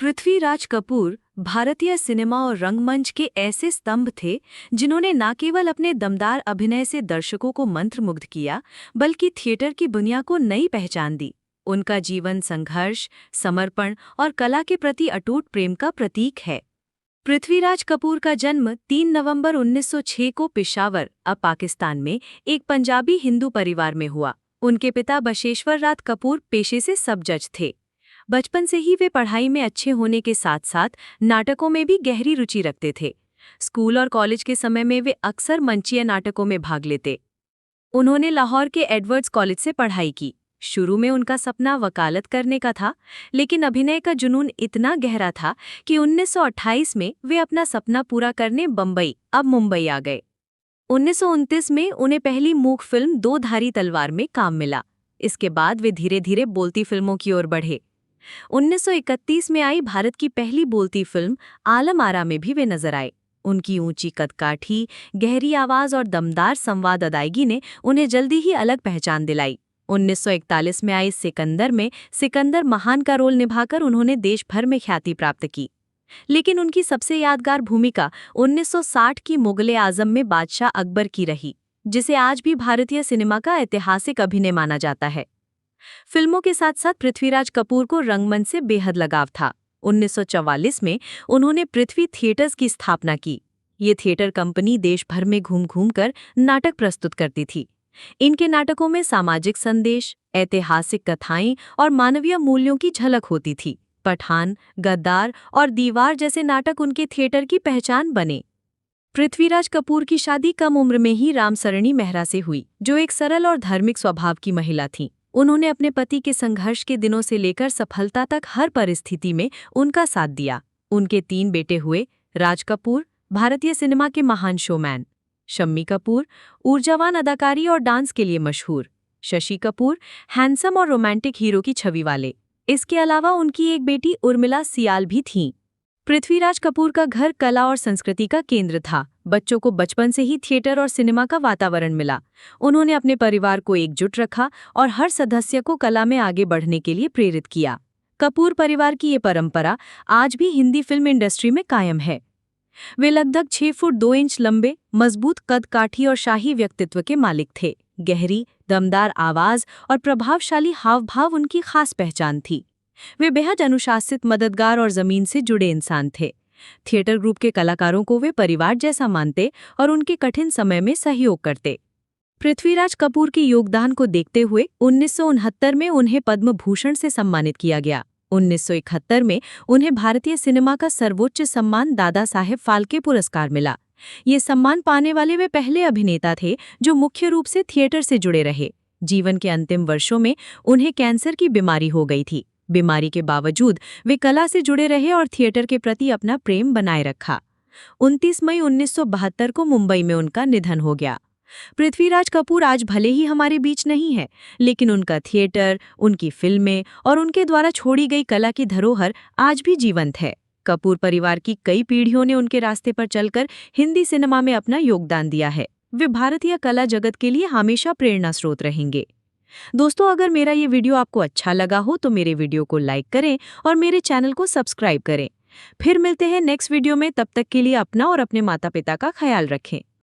पृथ्वीराज कपूर भारतीय सिनेमा और रंगमंच के ऐसे स्तंभ थे जिन्होंने न केवल अपने दमदार अभिनय से दर्शकों को मंत्रमुग्ध किया बल्कि थिएटर की दुनिया को नई पहचान दी। उनका जीवन संघर्ष, समर्पण और कला के प्रति अटूट प्रेम का प्रतीक है। पृथ्वीराज कपूर का जन्म 3 नवंबर 1906 को पेशावर, अब पाकिस्तान में एक पंजाबी हिंदू परिवार में हुआ। उनके पिता बशेश्वर राज कपूर पेशे से सब जज थे। बचपन से ही वे पढ़ाई में अच्छे होने के साथ साथ नाटकों में भी गहरी रुचि रखते थे। स्कूल और कॉलेज के समय में वे अक्सर मंचीय नाटकों में भाग लेते। उन्होंने लाहौर के एडवर्ड्स कॉलेज से पढ़ाई की। शुरू में उनका सपना वकालत करने का था, लेकिन अभिनय का जुनून इतना गहरा था कि 1928 में वे अपना सपना पूरा करने बम्बई, अब मुंबई आ गए। 1929 में उन्हें पहली मूक फिल्म दो धारी तलवार में काम मिला। इसके बाद वे धीरे धीरे बोलती फिल्मों की ओर बढ़े। 1931 में आई भारत की पहली बोलती फिल्म आलम आरा में भी वे नजर आए। उनकी ऊंची कदकाठी, गहरी आवाज और दमदार संवाद अदायगी ने उन्हें जल्दी ही अलग पहचान दिलाई। 1941 में आई सिकंदर में सिकंदर महान का रोल निभाकर उन्होंने देश भर में ख्याति प्राप्त की। लेकिन उनकी सबसे यादगार भूमिका 1960 की मुगल-ए-आजम में बादशाह अकबर की रही, जिसे आज भी भारतीय सिनेमा का ऐतिहासिक अभिनय माना जाता है। फिल्मों के साथ साथ पृथ्वीराज कपूर को रंगमंच से बेहद लगाव था। 1944 में उन्होंने पृथ्वी थिएटर्स की स्थापना की। ये थिएटर कंपनी देश भर में घूम घूम कर नाटक प्रस्तुत करती थी। इनके नाटकों में सामाजिक संदेश, ऐतिहासिक कथाएं और मानवीय मूल्यों की झलक होती थी। पठान, गद्दार और दीवार जैसे नाटक उनके थिएटर की पहचान बने। पृथ्वीराज कपूर की शादी कम उम्र में ही रामसरणी मेहरा से हुई, जो एक सरल और धार्मिक स्वभाव की महिला थीं। उन्होंने अपने पति के संघर्ष के दिनों से लेकर सफलता तक हर परिस्थिति में उनका साथ दिया। उनके 3 बेटे हुए: राज कपूर, भारतीय सिनेमा के महान शोमैन; शम्मी कपूर, ऊर्जावान अदाकारी और डांस के लिए मशहूर; शशि कपूर, हैंडसम और रोमांटिक हीरो की छवि वाले। इसके अलावा उनकी एक बेटी उर्मिला सियाल भी थीं। पृथ्वीराज कपूर का घर कला और संस्कृति का केंद्र था। बच्चों को बचपन से ही थिएटर और सिनेमा का वातावरण मिला। उन्होंने अपने परिवार को एकजुट रखा और हर सदस्य को कला में आगे बढ़ने के लिए प्रेरित किया। कपूर परिवार की ये परंपरा आज भी हिंदी फिल्म इंडस्ट्री में कायम है। वे लगभग 6 फुट 2 इंच लंबे, मजबूत कद काठी और शाही व्यक्तित्व के मालिक थे। गहरी, दमदार आवाज और प्रभावशाली हाव-भाव उनकी खास पहचान थी। वे बेहद अनुशासित, मददगार और जमीन से जुड़े इंसान थे। थिएटर ग्रुप के कलाकारों को वे परिवार जैसा मानते और उनके कठिन समय में सहयोग करते। पृथ्वीराज कपूर के योगदान को देखते हुए 1969 में उन्हें पद्म भूषण से सम्मानित किया गया। 1971 में उन्हें भारतीय सिनेमा का सर्वोच्च सम्मान दादा साहेब फाल्के पुरस्कार मिला। ये सम्मान पाने वाले वे पहले अभिनेता थे जो मुख्य रूप से थिएटर से जुड़े रहे। जीवन के अंतिम वर्षों में उन्हें कैंसर की बीमारी हो गई थी। बीमारी के बावजूद वे कला से जुड़े रहे और थिएटर के प्रति अपना प्रेम बनाए रखा। 29 मई 1972 को मुंबई में उनका निधन हो गया। पृथ्वीराज कपूर आज भले ही हमारे बीच नहीं है, लेकिन उनका थिएटर, उनकी फिल्में और उनके द्वारा छोड़ी गई कला की धरोहर आज भी जीवंत है। कपूर परिवार की कई पीढ़ियों ने उनके रास्ते पर चलकर हिंदी सिनेमा में अपना योगदान दिया है। वे भारतीय कला जगत के लिए हमेशा प्रेरणा स्रोत रहेंगे। दोस्तों, अगर मेरा ये वीडियो आपको अच्छा लगा हो तो मेरे वीडियो को लाइक करें और मेरे चैनल को सब्सक्राइब करें। फिर मिलते हैं नेक्स्ट वीडियो में। तब तक के लिए अपना और अपने माता पिता का ख्याल रखें।